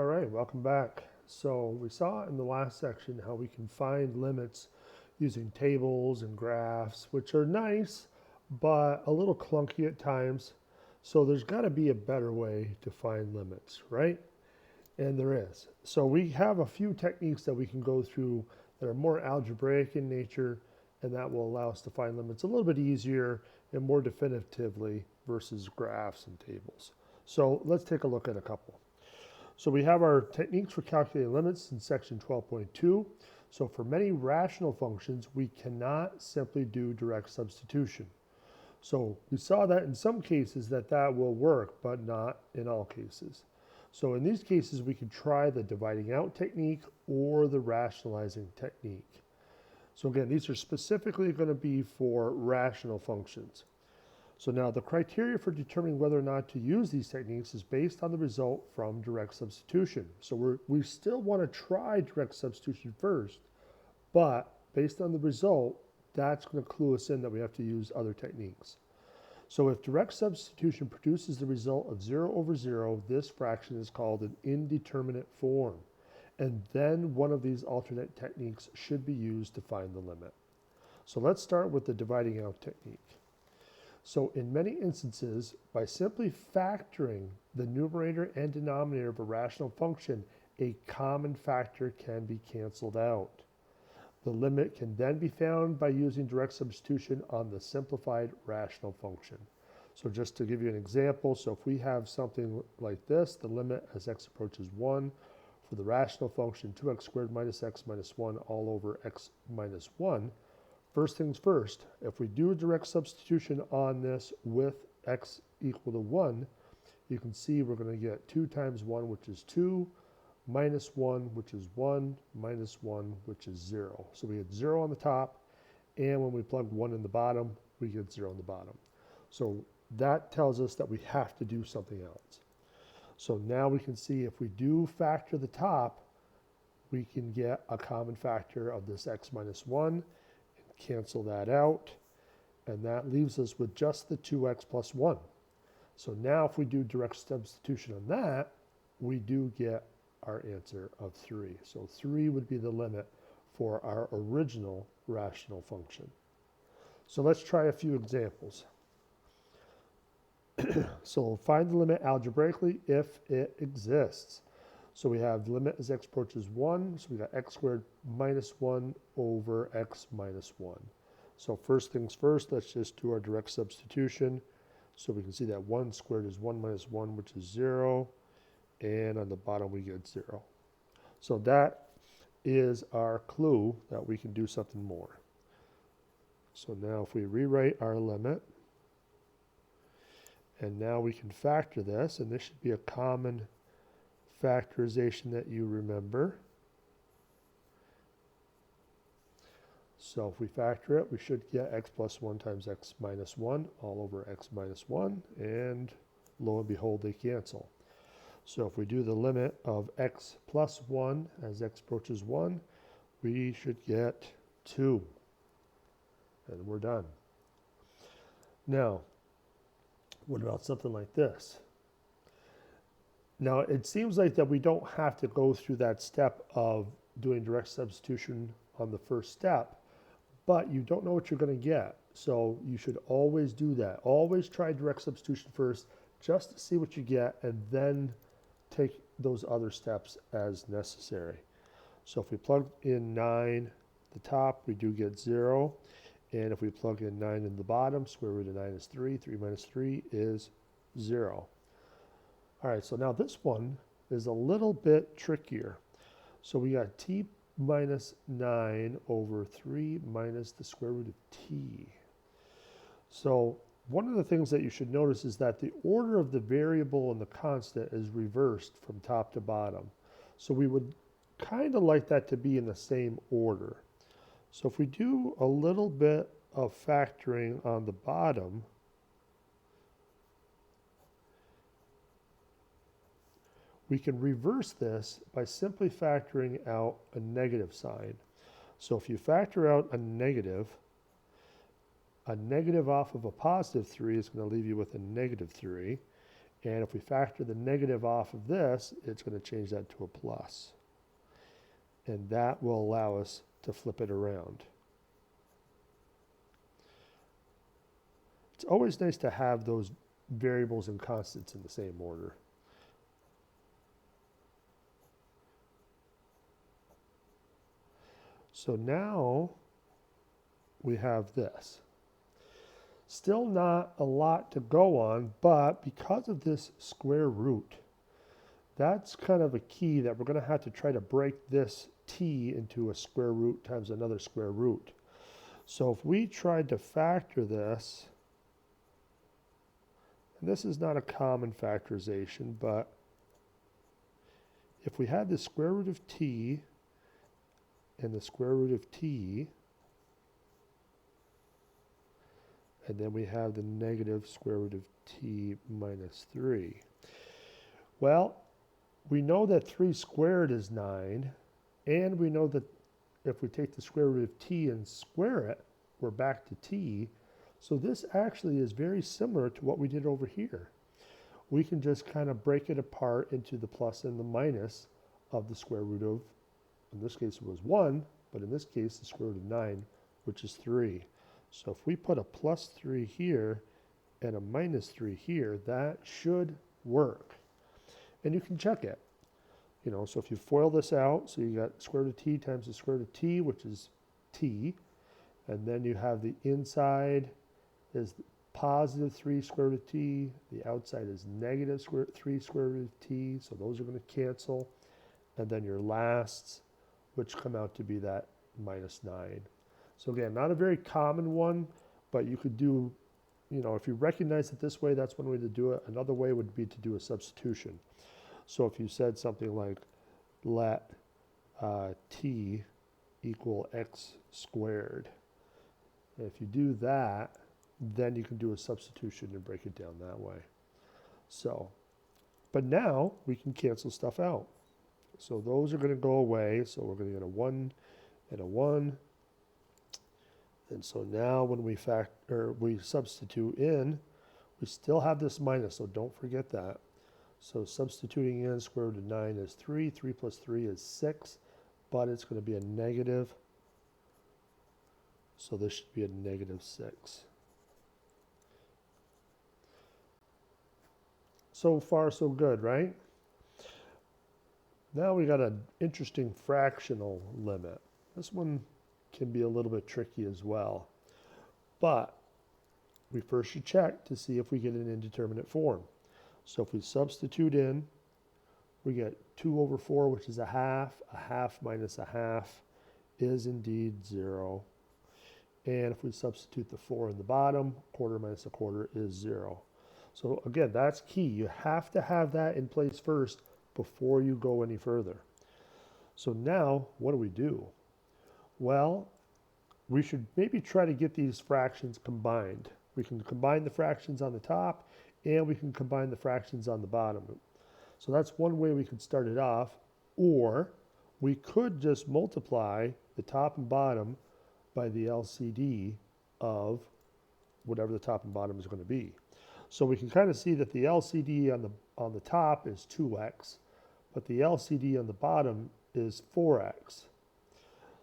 All right, welcome back. So we saw in the last section how we can find limits using tables and graphs, which are nice, but a little clunky at times. So there's got to be a better way to find limits, right? And there is. So we have a few techniques that we can go through that are more algebraic in nature, and that will allow us to find limits a little bit easier and more definitively versus graphs and tables. So let's take a look at a couple. So we have our techniques for calculating limits in section 12.2. So for many rational functions, we cannot simply do direct substitution. So we saw that in some cases that will work, but not in all cases. So in these cases, we can try the dividing out technique or the rationalizing technique. So again, these are specifically going to be for rational functions. So now the criteria for determining whether or not to use these techniques is based on the result from direct substitution. So we still want to try direct substitution first, but based on the result, that's going to clue us in that we have to use other techniques. So if direct substitution produces the result of 0 over 0, this fraction is called an indeterminate form. And then one of these alternate techniques should be used to find the limit. So let's start with the dividing out technique. So in many instances, by simply factoring the numerator and denominator of a rational function, a common factor can be canceled out. The limit can then be found by using direct substitution on the simplified rational function. So just to give you an example, so if we have something like this, the limit as x approaches 1 for the rational function 2x squared minus x minus 1 all over x minus 1, first things first, if we do a direct substitution on this with x equal to 1, you can see we're going to get 2 times 1, which is 2, minus 1, which is 1, minus 1, which is 0. So we get 0 on the top, and when we plug 1 in the bottom, we get 0 on the bottom. So that tells us that we have to do something else. So now we can see if we do factor the top, we can get a common factor of this x minus 1, cancel that out, and that leaves us with just the 2x plus 1. So now if we do direct substitution on that, we do get our answer of 3. So 3 would be the limit for our original rational function. So let's try a few examples. So find the limit algebraically if it exists. So we have the limit as x approaches 1, so we got x squared minus 1 over x minus 1. So first things first, let's just do our direct substitution. So we can see that 1 squared is 1 minus 1, which is 0, and on the bottom we get 0. So that is our clue that we can do something more. So now if we rewrite our limit, and now we can factor this, and this should be a common factorization that you remember. So if we factor it, we should get x plus 1 times x minus 1 all over x minus 1, and lo and behold, they cancel. So if we do the limit of x plus 1 as x approaches 1, we should get 2, and we're done. Now, what about something like this? Now, it seems like that we don't have to go through that step of doing direct substitution on the first step, but you don't know what you're going to get. So you should always do that. Always try direct substitution first just to see what you get, and then take those other steps as necessary. So if we plug in 9 at the top, we do get 0. And if we plug in 9 in the bottom, square root of 9 is 3. 3 minus 3 is 0. All right, so now this one is a little bit trickier. So we got t minus 9 over 3 minus the square root of t. So one of the things that you should notice is that the order of the variable and the constant is reversed from top to bottom. So we would kind of like that to be in the same order. So if we do a little bit of factoring on the bottom, we can reverse this by simply factoring out a negative sign. So if you factor out a negative off of a positive 3 is going to leave you with a negative 3. And if we factor the negative off of this, it's going to change that to a plus. And that will allow us to flip it around. It's always nice to have those variables and constants in the same order. So now we have this. Still not a lot to go on, but because of this square root, that's kind of a key that we're going to have to try to break this t into a square root times another square root. So if we tried to factor this, and this is not a common factorization, but if we had the square root of t and the square root of t, and then we have the negative square root of t minus 3. Well, we know that 3 squared is 9, and we know that if we take the square root of t and square it, we're back to t. So this actually is very similar to what we did over here. We can just kind of break it apart into the plus and the minus of the square root of, in this case it was 1, but in this case the square root of 9, which is 3. So if we put a plus 3 here and a minus 3 here, that should work. And you can check it. You know, so if you FOIL this out, so you got square root of t times the square root of t, which is t, and then you have the inside is positive 3 square root of t, the outside is negative 3 square root of t, so those are going to cancel, and then your lasts, which come out to be that minus 9. So again, not a very common one, but you could do, you know, if you recognize it this way, that's one way to do it. Another way would be to do a substitution. So if you said something like, let t equal x squared, and if you do that, then you can do a substitution and break it down that way. So, but now we can cancel stuff out. So those are going to go away. So we're going to get a 1 and a 1. And so now when we substitute in, we still have this minus, so don't forget that. So substituting in, square root of 9 is 3, 3 plus 3 is 6, but it's going to be a negative. So this should be a negative 6. So far so good, right? Now we got an interesting fractional limit. This one can be a little bit tricky as well. But we first should check to see if we get an indeterminate form. So if we substitute in, we get 2 over 4, which is a half minus a half is indeed 0. And if we substitute the 4 in the bottom, quarter minus a quarter is 0. So again, that's key. You have to have that in place first before you go any further. So now, what do? Well, we should maybe try to get these fractions combined. We can combine the fractions on the top, and we can combine the fractions on the bottom. So that's one way we could start it off, or we could just multiply the top and bottom by the LCD of whatever the top and bottom is going to be. So we can kind of see that the LCD on the top is 2x, but the LCD on the bottom is 4x.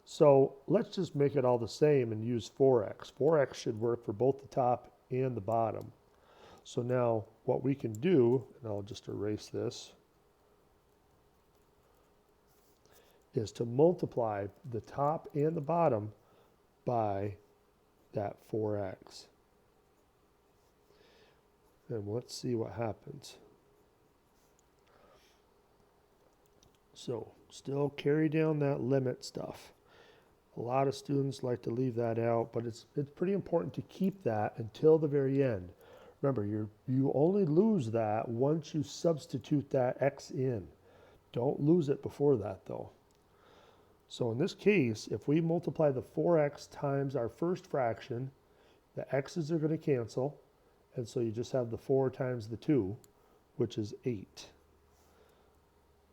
So let's just make it all the same and use 4x. 4x should work for both the top and the bottom. So now what we can do, and I'll just erase this, is to multiply the top and the bottom by that 4x. And let's see what happens. So still carry down that limit stuff. A lot of students like to leave that out, but it's pretty important to keep that until the very end. Remember, you only lose that once you substitute that x in. Don't lose it before that, though. So in this case, if we multiply the 4x times our first fraction, the x's are going to cancel, and so you just have the 4 times the 2, which is 8.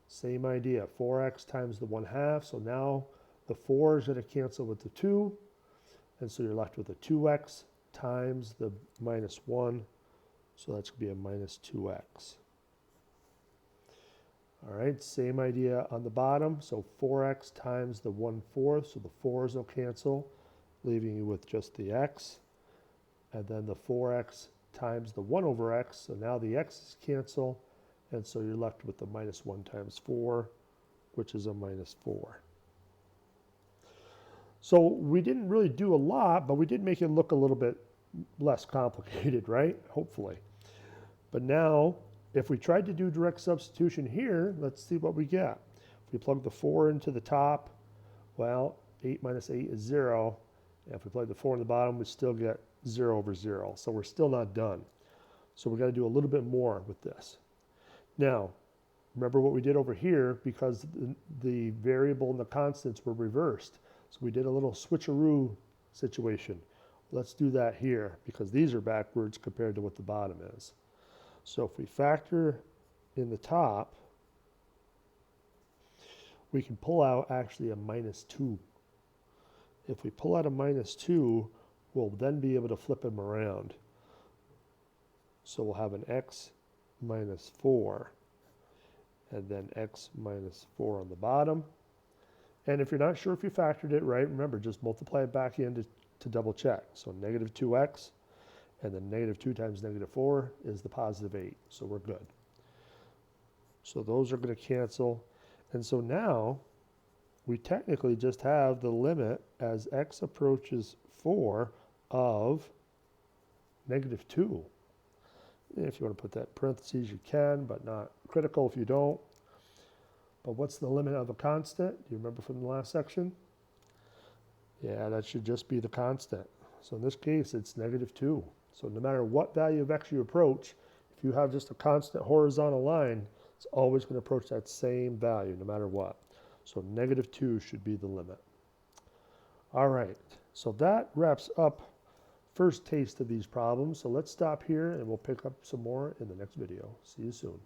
Same idea, 4x times the 1/2, so now the 4 is going to cancel with the 2, and so you're left with a 2x times the minus 1, So that's going to be a minus 2x. All right, same idea on the bottom. So 4x times the 1/4, so the 4's will cancel, leaving you with just the x. And then the 4x times the 1/x, so now the x's cancel, and so you're left with the minus 1 times 4, which is a minus 4. So we didn't really do a lot, but we did make it look a little bit less complicated, right? Hopefully. But now, if we tried to do direct substitution here, let's see what we get. If we plug the 4 into the top, well, 8 minus 8 is 0. And if we plug the 4 in the bottom, we still get 0 over 0. So we're still not done. So we've got to do a little bit more with this. Now, remember what we did over here, because the variable and the constants were reversed. So we did a little switcheroo situation. Let's do that here, because these are backwards compared to what the bottom is. So if we factor in the top, we can pull out actually a minus 2. If we pull out a minus 2, we'll then be able to flip them around. So we'll have an x minus 4, and then x minus 4 on the bottom. And if you're not sure if you factored it right, remember, just multiply it back in to double check. So negative 2x, and then negative 2 times negative 4 is the positive 8. So we're good. So those are going to cancel. And so now we technically just have the limit as x approaches 4 of negative 2. If you want to put that in parentheses, you can, but not critical if you don't. But what's the limit of a constant? Do you remember from the last section? Yeah, that should just be the constant. So in this case, it's negative 2. So no matter what value of x you approach, if you have just a constant horizontal line, it's always going to approach that same value no matter what. So negative 2 should be the limit. All right, so that wraps up first taste of these problems. So let's stop here and we'll pick up some more in the next video. See you soon.